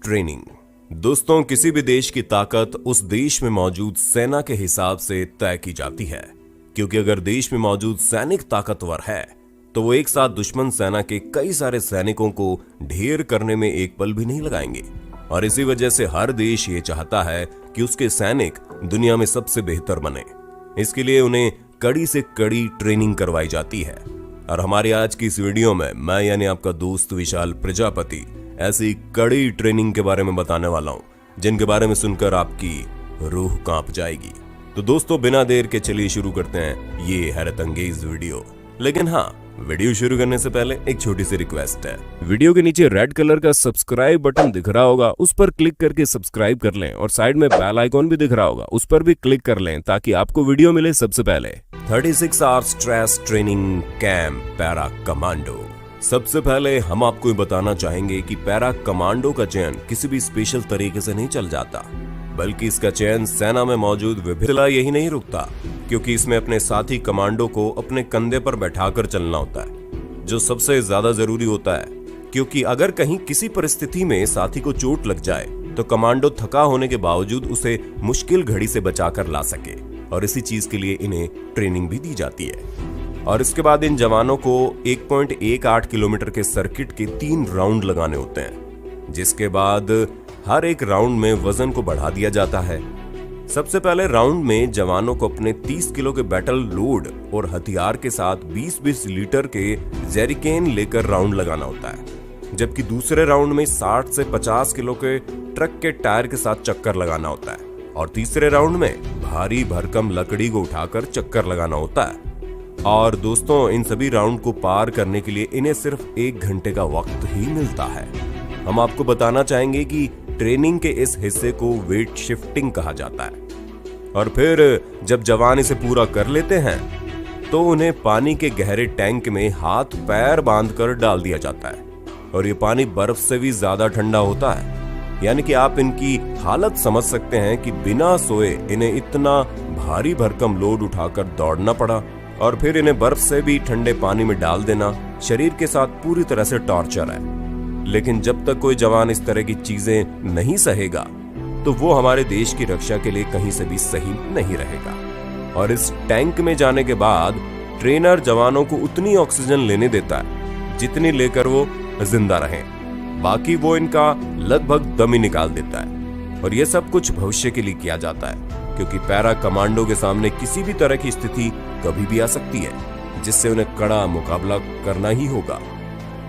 Training. दोस्तों, किसी भी देश की ताकत उस देश में मौजूद सेना के हिसाब से तय की जाती है, क्योंकि अगर देश में मौजूद सैनिक ताकतवर है तो वो एक साथ दुश्मन सेना के कई सारे सैनिकों को ढेर करने में एक पल भी नहीं लगाएंगे। और इसी वजह से हर देश ये चाहता है कि उसके सैनिक दुनिया में सबसे बेहतर बने। इसके लिए उन्हें कड़ी से कड़ी ट्रेनिंग करवाई जाती है। और हमारी आज की इस वीडियो में मैं यानी आपका दोस्त विशाल प्रजापति ऐसी कड़ी ट्रेनिंग के बारे में बताने वाला हूं, जिनके बारे में सुनकर आपकी रूह कांप जाएगी। तो दोस्तों, बिना देर के चलिए शुरू करते हैं ये हैरत अंगेज वीडियो। लेकिन हाँ, वीडियो शुरू करने से पहले एक छोटी सी रिक्वेस्ट है। वीडियो के नीचे रेड कलर का सब्सक्राइब बटन दिख रहा होगा, उस पर क्लिक करके सब्सक्राइब कर लें। और साइड में बेल आइकॉन भी दिख रहा होगा, उस पर भी क्लिक कर लें ताकि आपको वीडियो मिले सबसे पहले। 36 hour stress training camp para commando. सबसे पहले हम आपको बताना चाहेंगे कि पैरा कमांडो का चयन किसी भी स्पेशल तरीके से नहीं चल जाता, बल्कि इसका चयन सेना में मौजूद विभिन्न यही नहीं रुकता, क्योंकि इसमें अपने साथी कमांडो को अपने कंधे पर बैठाकर चलना होता है, जो सबसे ज्यादा जरूरी होता है। क्योंकि अगर कहीं किसी परिस्थिति में साथी को चोट लग जाए तो कमांडो थका होने के बावजूद उसे मुश्किल घड़ी से बचाकर ला सके, और इसी चीज के लिए इन्हें ट्रेनिंग भी दी जाती है। और इसके बाद इन जवानों को 1.18 किलोमीटर के सर्किट के 3 राउंड लगाने होते हैं, जिसके बाद हर एक राउंड में वजन को बढ़ा दिया जाता है। सबसे पहले राउंड में जवानों को अपने 30 किलो के बैटल लोड और हथियार के साथ 20-20 लीटर के जेरिकेन लेकर राउंड लगाना होता है, जबकि दूसरे राउंड में 60 से 50 किलो के ट्रक के टायर के साथ चक्कर लगाना होता है, और तीसरे राउंड में भारी भरकम लकड़ी को उठाकर चक्कर लगाना होता है। और दोस्तों, इन सभी राउंड को पार करने के लिए इन्हें सिर्फ 1 घंटे का वक्त ही मिलता है। हम आपको बताना चाहेंगे कि ट्रेनिंग के इस हिस्से को वेट शिफ्टिंग कहा जाता है। और फिर जब जवान इसे पूरा कर लेते हैं तो उन्हें पानी के गहरे टैंक में हाथ पैर बांधकर डाल दिया जाता है, और ये पानी बर्फ से भी ज्यादा ठंडा होता है। यानी कि आप इनकी हालत समझ सकते हैं कि बिना सोए इन्हें इतना भारी भरकम लोड उठाकर दौड़ना पड़ा, और फिर इन्हें बर्फ से भी ठंडे पानी में डाल देना शरीर के साथ पूरी तरह से टॉर्चर है। लेकिन जब तक कोई जवान इस तरह की चीजें नहीं सहेगा तो वो हमारे देश की रक्षा के लिए कहीं से भी सही नहीं रहेगा। और इस टैंक में जाने के बाद ट्रेनर जवानों को उतनी ऑक्सीजन लेने देता है जितनी लेकर वो जिंदा रहें। बाकी वो इनका लगभग दम ही निकाल देता है। और ये सब कुछ भविष्य के लिए किया जाता है, क्योंकि पैरा कमांडो के सामने किसी भी तरह की स्थिति कभी भी आ सकती है, जिससे उन्हें कड़ा मुकाबला करना ही होगा।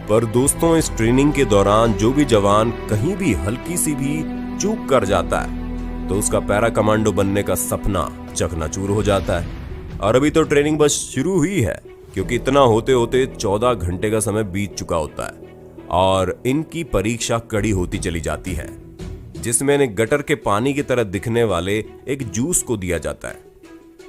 पर दोस्तों, इस ट्रेनिंग के दौरान जो भी जवान कहीं भी हल्की सी भी चूक कर जाता है तो उसका पैरा कमांडो बनने का सपना चकनाचूर हो जाता है। और अभी तो ट्रेनिंग बस शुरू हुई है, क्योंकि इतना होते होते 14 घंटे का समय बीत चुका होता है, और इनकी परीक्षा कड़ी होती चली जाती है, जिसमें इन्हें गटर के पानी की तरह दिखने वाले एक जूस को दिया जाता है,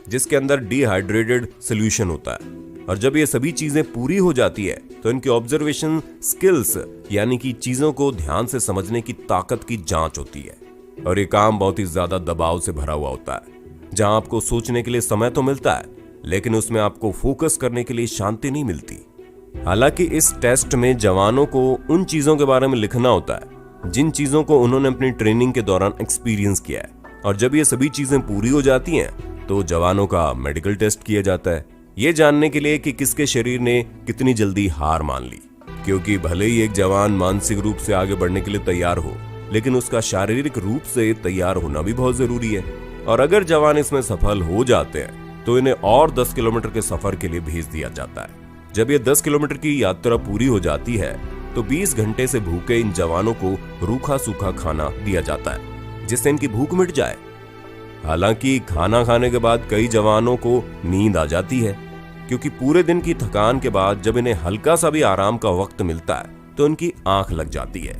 जिसके अंदर डिहाइड्रेटेड सोल्यूशन होता है। और जब ये सभी चीजें पूरी हो जाती है तो इनकी ऑब्जर्वेशन स्किल्स यानी कि चीजों को ध्यान से समझने की ताकत की जांच होती है। और ये काम बहुत ही ज्यादा दबाव से भरा हुआ होता है, जहां आपको सोचने के लिए समय तो मिलता है, लेकिन उसमें आपको फोकस करने के लिए शांति नहीं मिलती। हालांकि इस टेस्ट में जवानों को उन चीजों के बारे में लिखना होता है जिन चीजों को उन्होंने अपनी ट्रेनिंग के दौरान एक्सपीरियंस किया है। और जब ये सभी चीजें पूरी हो जाती हैं तो जवानों का मेडिकल टेस्ट किया जाता है, ये जानने के लिए कि किसके शरीर ने कितनी जल्दी हार मान ली। क्योंकि भले ही एक जवान मानसिक रूप से आगे बढ़ने के लिए तैयार हो, लेकिन उसका शारीरिक रूप से तैयार होना भी बहुत जरूरी है। और अगर जवान इसमें सफल हो जाते हैं तो इन्हें और 10 किलोमीटर के सफर के लिए भेज दिया जाता है। जब ये 10 किलोमीटर की यात्रा पूरी हो जाती है तो 20 घंटे से भूखे इन जवानों को रूखा सूखा खाना दिया जाता है, जिससे इनकी भूख मिट जाए। हालांकि खाना खाने के बाद कई जवानों को नींद आ जाती है, क्योंकि पूरे दिन की थकान के बाद जब इन्हें हल्का सा भी आराम का वक्त मिलता है तो इनकी आंख लग जाती है,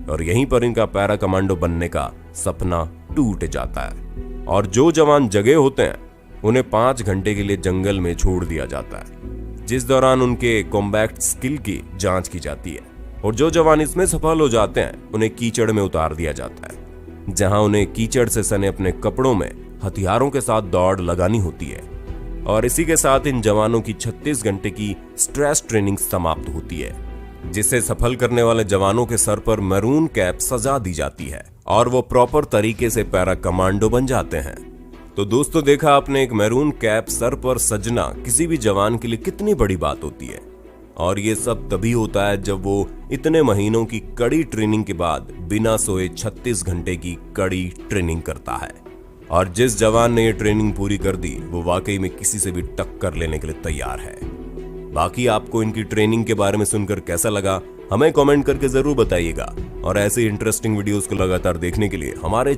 और यहीं पर इनका पैरा कमांडो बनने का सपना टूट जाता है। और जो जवान जगे होते हैं उन्हें 5 घंटे के लिए जंगल में छोड़ दिया जाता है, जिस दौरान उनके कॉम्बैट स्किल की जांच की जाती है। और जो जवान इसमें सफल हो जाते हैं उन्हें कीचड़ में उतार दिया जाता है, जहां उन्हें कीचड़ से सने अपने कपड़ों में हथियारों के साथ दौड़ लगानी होती है। और इसी के साथ इन जवानों की 36 घंटे की स्ट्रेस ट्रेनिंग समाप्त होती है। जिसे सफल करने वाले जवानों के सर पर मैरून कैप सजा दी जाती है और वो प्रॉपर तरीके से पैरा कमांडो बन जाते हैं। तो दोस्तों, देखा आपने, एक मैरून कैप सर पर सजना किसी भी जवान के लिए कितनी बड़ी बात होती है। और ये सब तभी होता है जब वो इतने महीनों की कड़ी ट्रेनिंग के बाद बिना सोए 36 घंटे की कड़ी ट्रेनिंग करता है। और जिस जवान ने ये ट्रेनिंग पूरी कर दी वो वाकई में किसी से भी टक्कर लेने के लिए तैयार है। बाकी आपको इनकी ट्रेनिंग के बारे में सुनकर कैसा लगा, हमें कमेंट करके जरूर बताइएगा। और ऐसे इंटरेस्टिंग वीडियोस को लगातार देखने के लिए हमारे